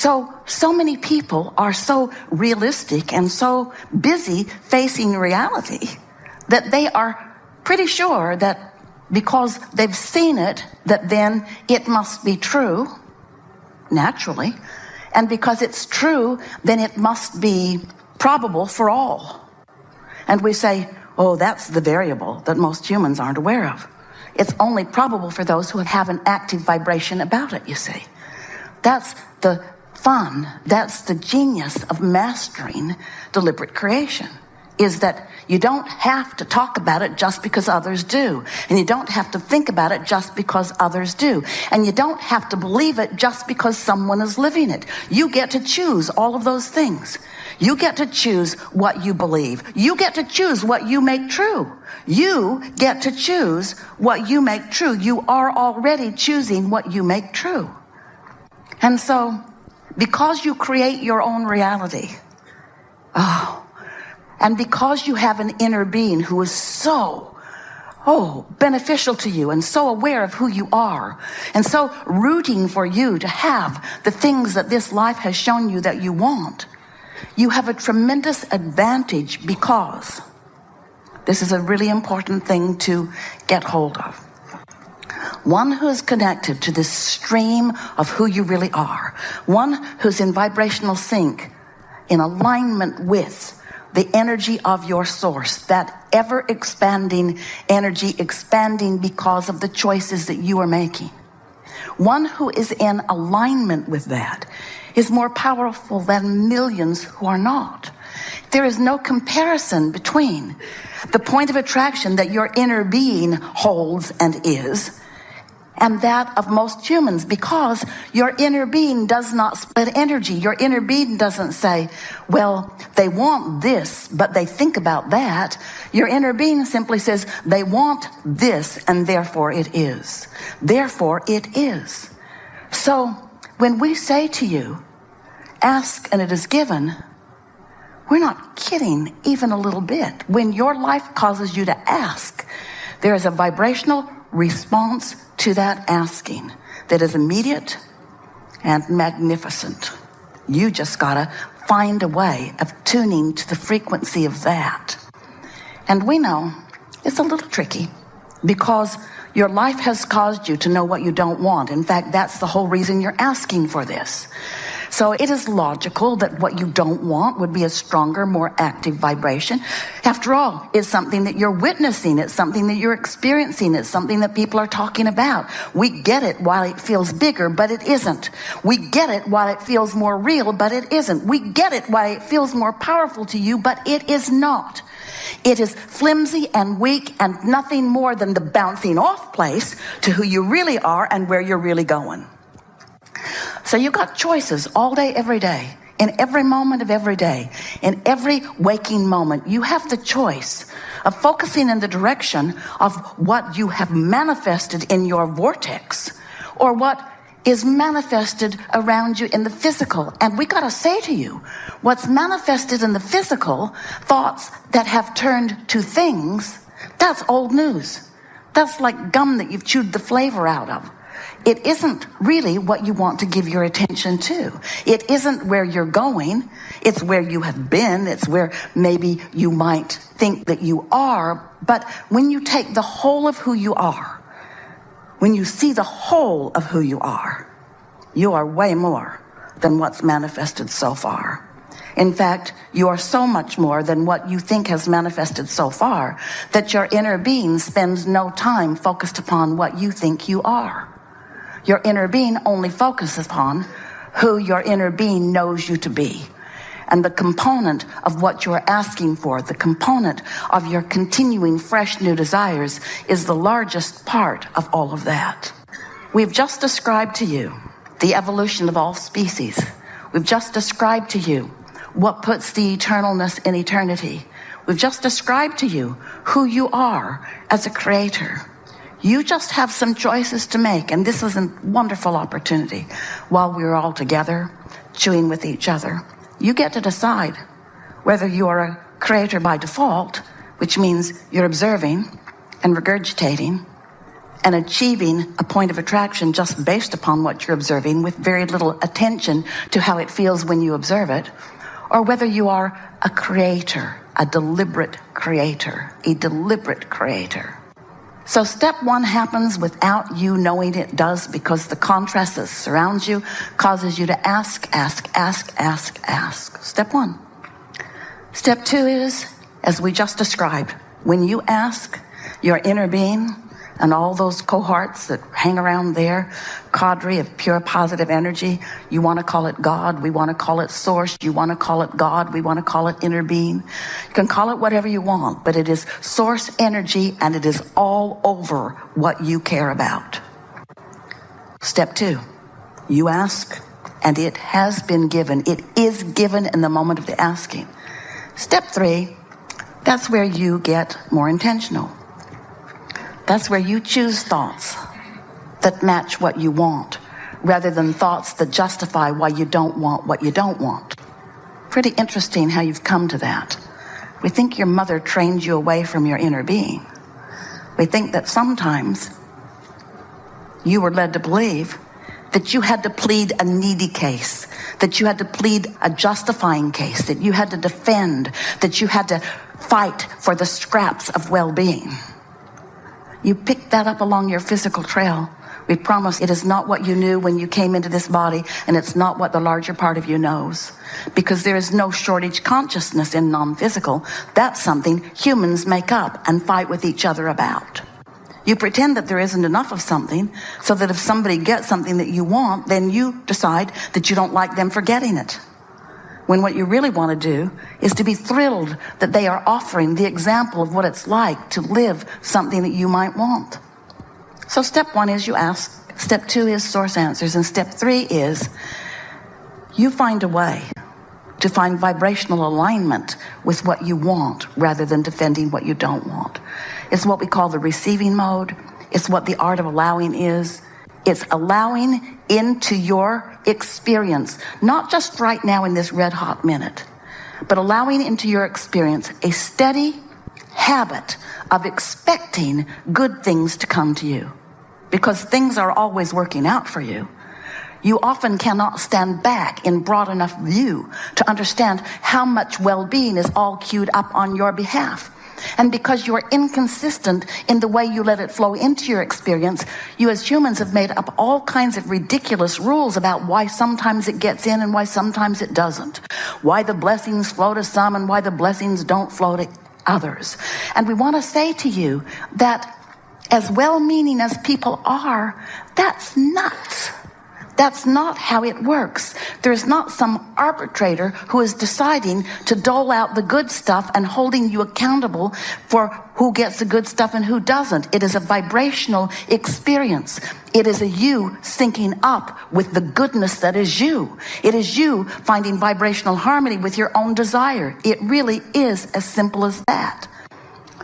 So many people are so realistic and so busy facing reality that they are pretty sure that because they've seen it, that then it must be true, naturally. And because it's true, then it must be probable for all. And we say, oh, that's the variable that most humans aren't aware of. It's only probable for those who have an active vibration about it, you see. That's the fun, that's the genius of mastering deliberate creation, is that you don't have to talk about it just because others do. And you don't have to think about it just because others do. And you don't have to believe it just because someone is living it. You get to choose all of those things. You get to choose what you believe. You get to choose what you make true. You get to choose what you make true. You are already choosing what you make true. And so, because you create your own reality, and because you have an inner being who is so, beneficial to you and so aware of who you are and so rooting for you to have the things that this life has shown you that you want, you have a tremendous advantage, because this is a really important thing to get hold of. One who is connected to this stream of who you really are, one who's in vibrational sync, in alignment with the energy of your source, that ever-expanding energy, expanding because of the choices that you are making. One who is in alignment with that is more powerful than millions who are not. There is no comparison between the point of attraction that your inner being holds and is, and that of most humans, because your inner being does not split energy. Your inner being doesn't say, well, they want this, but they think about that. Your inner being simply says, they want this, and therefore it is. Therefore it is. So when we say to you, ask and it is given, we're not kidding even a little bit. When your life causes you to ask, there is a vibrational response to that asking that is immediate and magnificent. You just gotta find a way of tuning to the frequency of that. And we know it's a little tricky, because your life has caused you to know what you don't want. In fact, that's the whole reason you're asking for this. So it is logical that what you don't want would be a stronger, more active vibration. After all, it's something that you're witnessing. It's something that you're experiencing. It's something that people are talking about. We get it while it feels bigger, but it isn't. We get it while it feels more real, but it isn't. We get it while it feels more powerful to you, but it is not. It is flimsy and weak and nothing more than the bouncing off place to who you really are and where you're really going. So you've got choices all day, every day, in every moment of every day, in every waking moment. You have the choice of focusing in the direction of what you have manifested in your vortex, or what is manifested around you in the physical. And we got to say to you, what's manifested in the physical, thoughts that have turned to things, that's old news. That's like gum that you've chewed the flavor out of. It isn't really what you want to give your attention to. It isn't where you're going. It's where you have been. It's where maybe you might think that you are. But when you take the whole of who you are, when you see the whole of who you are way more than what's manifested so far. In fact, you are so much more than what you think has manifested so far that your inner being spends no time focused upon what you think you are. Your inner being only focuses upon who your inner being knows you to be. And the component of what you're asking for, the component of your continuing fresh new desires, is the largest part of all of that. We've just described to you the evolution of all species. We've just described to you what puts the eternalness in eternity. We've just described to you who you are as a creator. You just have some choices to make, and this is a wonderful opportunity. While we're all together, chewing with each other, you get to decide whether you are a creator by default, which means you're observing and regurgitating and achieving a point of attraction just based upon what you're observing with very little attention to how it feels when you observe it, or whether you are a creator, a deliberate creator, a deliberate creator. So step one happens without you knowing it does, because the contrast that surrounds you causes you to ask. Step one. Step two is, as we just described, when you ask, your inner being and all those cohorts that hang around there, cadre of pure positive energy, you want to call it God, we want to call it source, you want to call it God, we want to call it inner being. You can call it whatever you want, but it is source energy, and it is all over what you care about. Step two, you ask, and it has been given. It is given in the moment of the asking. Step three, that's where you get more intentional. That's where you choose thoughts that match what you want, rather than thoughts that justify why you don't want what you don't want. Pretty interesting how you've come to that. We think your mother trained you away from your inner being. We think that sometimes you were led to believe that you had to plead a needy case, that you had to plead a justifying case, that you had to defend, that you had to fight for the scraps of well-being. You picked that up along your physical trail. We promise it is not what you knew when you came into this body, and it's not what the larger part of you knows. Because there is no shortage consciousness in non-physical. That's something humans make up and fight with each other about. You pretend that there isn't enough of something, so that if somebody gets something that you want, then you decide that you don't like them for getting it. When what you really want to do is to be thrilled that they are offering the example of what it's like to live something that you might want. So step one is you ask. Step two is source answers. And step three is you find a way to find vibrational alignment with what you want rather than defending what you don't want. It's what we call the receiving mode. It's what the art of allowing is. It's allowing into your experience, not just right now in this red hot minute, but allowing into your experience a steady habit of expecting good things to come to you. Because things are always working out for you. You often cannot stand back in broad enough view to understand how much well-being is all queued up on your behalf. And because you're inconsistent in the way you let it flow into your experience, you as humans have made up all kinds of ridiculous rules about why sometimes it gets in and why sometimes it doesn't. Why the blessings flow to some and why the blessings don't flow to others. And we want to say to you that as well-meaning as people are, that's nuts. That's not how it works. There's not some arbitrator who is deciding to dole out the good stuff and holding you accountable for who gets the good stuff and who doesn't. It is a vibrational experience. It is a you syncing up with the goodness that is you. It is you finding vibrational harmony with your own desire. It really is as simple as that.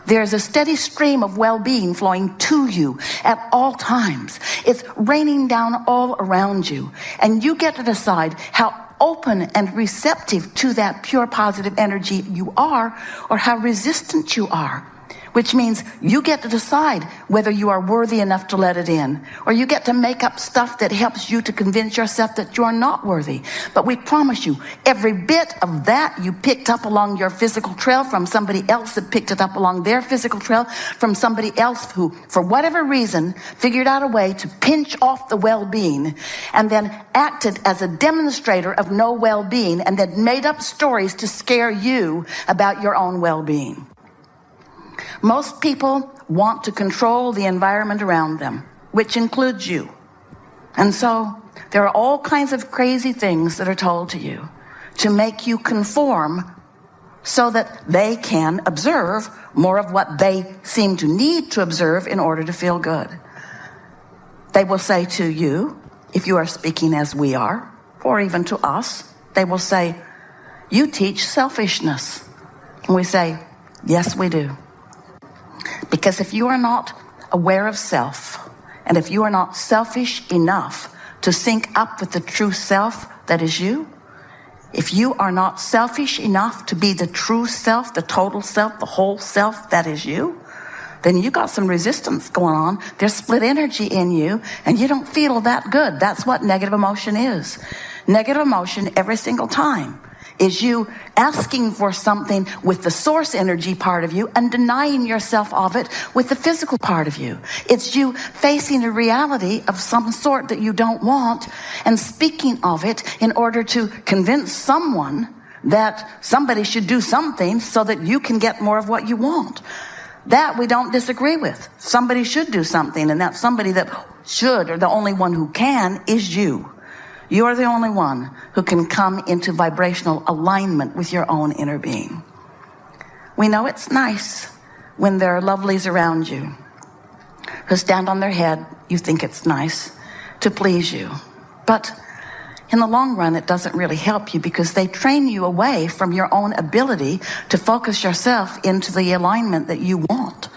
There's a steady stream of well-being flowing to you at all times. It's raining down all around you. And you get to decide how open and receptive to that pure positive energy you are, or how resistant you are. Which means you get to decide whether you are worthy enough to let it in, or you get to make up stuff that helps you to convince yourself that you are not worthy. But we promise you, every bit of that you picked up along your physical trail from somebody else that picked it up along their physical trail from somebody else who, for whatever reason, figured out a way to pinch off the well-being and then acted as a demonstrator of no well-being and then made up stories to scare you about your own well-being. Most people want to control the environment around them, which includes you. And so there are all kinds of crazy things that are told to you to make you conform so that they can observe more of what they seem to need to observe in order to feel good. They will say to you, if you are speaking as we are, or even to us, they will say, "You teach selfishness." And we say, "Yes, we do." Because if you are not aware of self, and if you are not selfish enough to sync up with the true self that is you, if you are not selfish enough to be the true self, the total self, the whole self that is you, then you got some resistance going on. There's split energy in you, and you don't feel that good. That's what negative emotion is. Negative emotion every single time is you asking for something with the source energy part of you and denying yourself of it with the physical part of you. It's you facing a reality of some sort that you don't want and speaking of it in order to convince someone that somebody should do something so that you can get more of what you want. That we don't disagree with. Somebody should do something, and that somebody that should, or the only one who can, is you. You are the only one who can come into vibrational alignment with your own inner being. We know it's nice when there are lovelies around you who stand on their head. You think it's nice to please you. But in the long run, it doesn't really help you because they train you away from your own ability to focus yourself into the alignment that you want.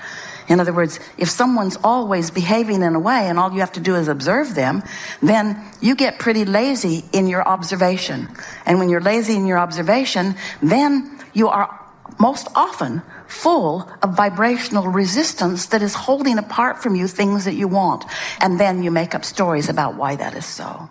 In other words, if someone's always behaving in a way and all you have to do is observe them, then you get pretty lazy in your observation. And when you're lazy in your observation, then you are most often full of vibrational resistance that is holding apart from you things that you want. And then you make up stories about why that is so.